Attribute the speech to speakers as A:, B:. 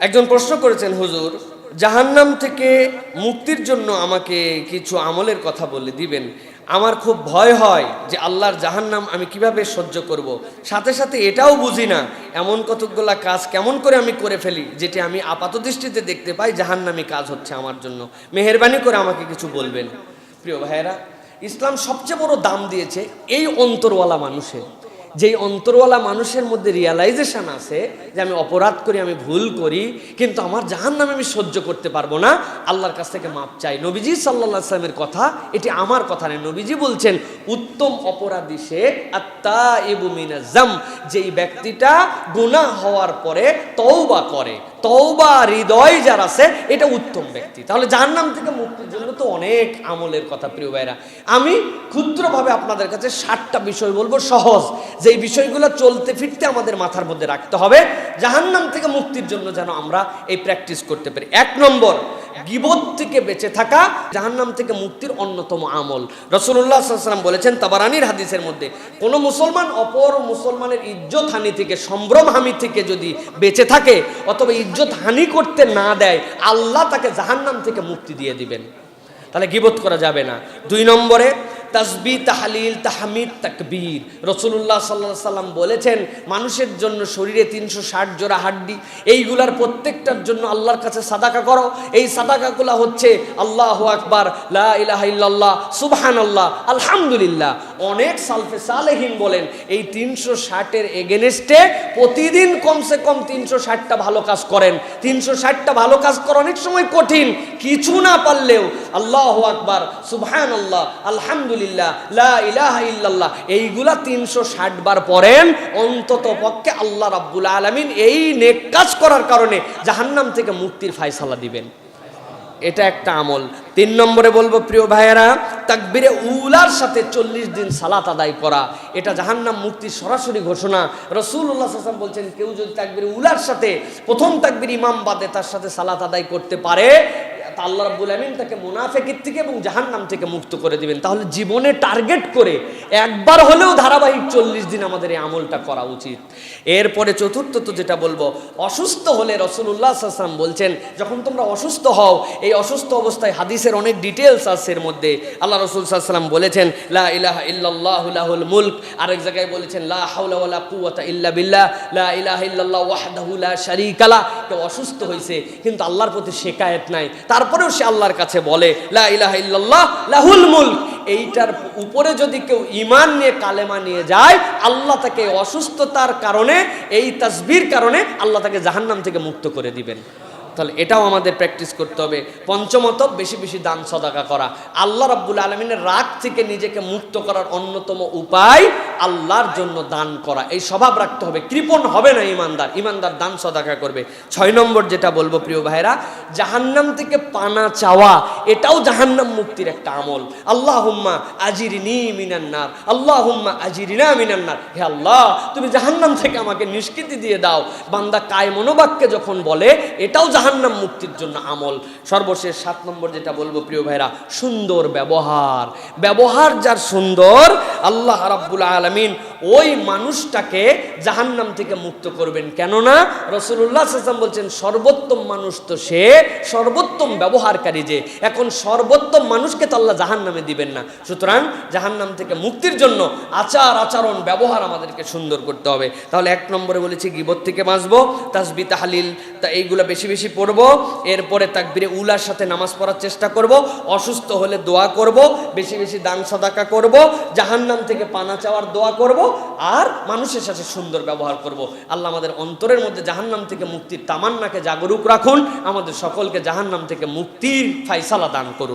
A: একজন প্রশ্ন করেছেন, হুজুর জাহান্নাম থেকে মুক্তির জন্য আমাকে কিছু আমলের কথা বলে দিবেন। আমার খুব ভয় হয় যে আল্লাহর জাহান্নাম আমি কিভাবে সহ্য করব। সাথে সাথে এটাও বুঝি না এমন কতকগুলা কাজ কেমন করে আমি করে ফেলি যেটি আমি আপাত দৃষ্টিতে দেখতে পাই জাহান্নামী কাজ হচ্ছে আমার জন্য। মেহেরবানি করে আমাকে কিছু বলবেন। প্রিয় ভাইয়েরা, ইসলাম সবচেয়ে বড় দাম দিয়েছে এই অন্তরওয়ালা মানুষের। যেই অন্তরওয়ালা মানুষের মধ্যে রিয়ালাইজেশন আছে যে আমি অপরাধ করি, আমি ভুল করি, কিন্তু আমার জাহান্নাম আমি সহ্য করতে পারবো না, আল্লাহর কাছ থেকে মাপ চাই। নবীজি সাল্লাল্লাহু আলাইহি ওয়াসাল্লামের কথা, এটি আমার কথা নয়। নবীজি বলছেন উত্তম অপরাধী সে আত্তাইবু মিনাজ যাম, যেই ব্যক্তিটা গুনাহ হওয়ার পরে তওবা করে, তওবা হৃদয় যার আছে, এটা উত্তম ব্যক্তি। তাহলে জাহান্নাম থেকে মুক্তির জন্য তো অনেক আমলের কথা। প্রিয় ভাইরা, আমি ক্ষুদ্রভাবে আপনাদের কাছে 7টা বিষয় বলবো, সহজ, যেই বিষয়গুলো চলতে ফিরতে আমাদের মাথার মধ্যে রাখতে হবে জাহান্নাম থেকে মুক্তির জন্য, যেন আমরা এই প্র্যাকটিস করতে পারি। 1 নম্বর, গীবত থেকে বেঁচে থাকা জাহান্নাম থেকে মুক্তির অন্যতম আমল। রাসূলুল্লাহ সাল্লাল্লাহু আলাইহি ওয়াসাল্লাম বলেছেন তাবারানীর হাদিসের মধ্যে, কোন মুসলমান অপর মুসলমানের ইজ্জত হানি থেকে, সম্ভ্রম হানি থেকে যদি বেঁচে থাকে অথবা ইজ্জত হানি করতে না দেয়, আল্লাহ তাকে জাহান্নাম থেকে মুক্তি দিয়ে দিবেন। তাহলে গীবত করা যাবে না। 2 নম্বরে, তাসবিহ, তাহলিল, তাহমিদ, তাকবীর। রাসূলুল্লাহ সাল্লাল্লাহু আলাইহি ওয়াসাল্লাম বলেছেন মানুষের জন্য শরীরে 360 জোড়া হাড্ডি, এইগুলার প্রত্যেকটার জন্য আল্লাহর কাছে সাদাকা করো। এই সাদাকাগুলো হচ্ছে আল্লাহু আকবার, লা ইলাহা ইল্লাল্লাহ, সুবহানাল্লাহ, আলহামদুলিল্লাহ। অনেক সালফে সালেহিন বলেন এই 360 এর এগেনস্টে প্রতিদিন কমসে কম 360টা ভালো কাজ করেন। 360টা ভালো কাজ করা অনেক সময় কঠিন, কিছু না পারলেও আল্লাহু আকবার, সুবহানাল্লাহ, আলহামদুলিল্লাহ, লা ইলাহা ইল্লাল্লাহ, এইগুলা 360 বার পড়েন, অন্তত পক্ষে আল্লাহ রাব্বুল আলামিন এই নেক কাজ করার কারণে জাহান্নাম থেকে মুক্তির ফয়সালা দিবেন। এটা একটা আমল। 3 নম্বরে বলবো প্রিয় ভাইয়েরা, তাকবীরে উলার সাথে 40 দিন সালাত আদায় করা। এটা জাহান্নাম মুক্তির সরাসরি ঘোষণা। রাসূলুল্লাহ সাল্লাল্লাহু আলাইহি ওয়াসাল্লাম বলছেন কেউ যদি তাকবীরে উলার সাথে, প্রথম তাকবীর ইমাম বাদে তার সাথে সালাত আদায় করতে পারে, আল্লাহ রাব্বুল আমিন তাকে মুনাফিকের থেকে এবং জাহান্নাম থেকে মুক্ত করে দিবেন। তাহলে জীবনে টার্গেট করে একবার হলেও ধারাবাহিক 40 দিন আমাদের এই আমলটা করা উচিত। এরপরে চতুর্থত যেটা বলবো, অসুস্থ হলে রাসূলুল্লাহ সাল্লাল্লাহু আলাইহি ওয়াসাল্লাম বলছেন যখন তোমরা অসুস্থ হও, এই অসুস্থ অবস্থায় হাদিসের অনেক ডিটেলস আছে এর মধ্যে। আল্লাহ রাসূল সাল্লাল্লাহু আলাইহি ওয়াসাল্লাম বলেছেন লা ইলাহা ইল্লাল্লাহু লাহুল মুলক, আরেক জায়গায় বলেছেন লা হাওলা ওয়ালা কুওয়াতা ইল্লা বিল্লাহ, লা ইলাহা ইল্লাল্লাহ ওয়াহদাহু লা শারীকা লা। কেউ অসুস্থ হয়েছে কিন্তু আল্লাহর প্রতি শিকায়েত নাই, তারপরেও সে আল্লাহর কাছে বলে লা ইলাহা ইল্লাল্লাহ লাহুল মুলক, এইটার উপরে যদি কেউ ঈমান নিয়ে কালেমা নিয়ে যায়, আল্লাহ তাকে অসুস্থতার কারণে, এই তাসবির কারণে আল্লাহ তাকে জাহান্নাম থেকে মুক্ত করে দিবেন। তাহলে এটাও আমাদের প্র্যাকটিস করতে হবে। পঞ্চমত, বেশি বেশি দান সদাকা করা। আল্লাহ রাব্বুল আলামিনের রাগ থেকে নিজেকে মুক্ত করার অন্যতম উপায় আল্লাহর জন্য দান করা। এই স্বভাব রাখতে হবে, কৃপণ হবে না ইমানদার। ইমানদার দান সদাকা করবে। 6 নম্বর যেটা বলবো প্রিয় ভাইরা, জাহান্নাম থেকে পানা চাওয়া, এটাও জাহান্নাম মুক্তির একটা আমল। আল্লাহুম্মা আজিরনি মিনান নার, আল্লাহুম্মা আজিরনা মিনান নার, হে আল্লাহ তুমি জাহান্নাম থেকে আমাকে নিষ্কৃতি দিয়ে দাও। বান্দা কায় মনোবাক্যে যখন বলে, এটাও জাহান্নাম মুক্তির জন্য আমল। সর্বশেষ 7 নম্বর যেটা বলবো প্রিয় ভাইরা, সুন্দর ব্যবহার। ব্যবহার যার সুন্দর, আল্লাহ রাব্বুল আলামিন ওই মানুষটাকে জাহান্নাম থেকে মুক্ত করবেন। কেননা রাসূলুল্লাহ সাল্লাল্লাহু আলাইহি ওয়াসাল্লাম বলছেন সর্বোত্তম মানুষ তো সে সর্বোত্তম ব্যবহারকারী। যে এখন সর্বোত্তম মানুষকে তো আল্লাহ জাহান্নামে দিবেন না। সুতরাং জাহান্নাম থেকে মুক্তির জন্য আচার আচরণ ব্যবহার আমাদেরকে সুন্দর করতে হবে। তাহলে 1 নম্বরে বলেছি গীবত থেকে বাঁচবো, তাসবিহ তাহলিল এইগুলো বেশি বেশি পড়বো। এরপরে তাকবীরে উলার সাথে নামাজ পড়ার চেষ্টা করব, অসুস্থ হলে দোয়া করব, বেশি বেশি দান সাদাকা করব, জাহান্নাম থেকে পানা চাওয়ার দোয়া করব, আর মানুষের সাথে সুন্দর ব্যবহার করব। আল্লাহ আমাদের অন্তরের মধ্যে জাহান্নাম থেকে মুক্তির তামান্নাকে জাগরুক রাখুন, আমাদের সকলকে জাহান্নাম থেকে মুক্তির ফয়সালা দান করুন।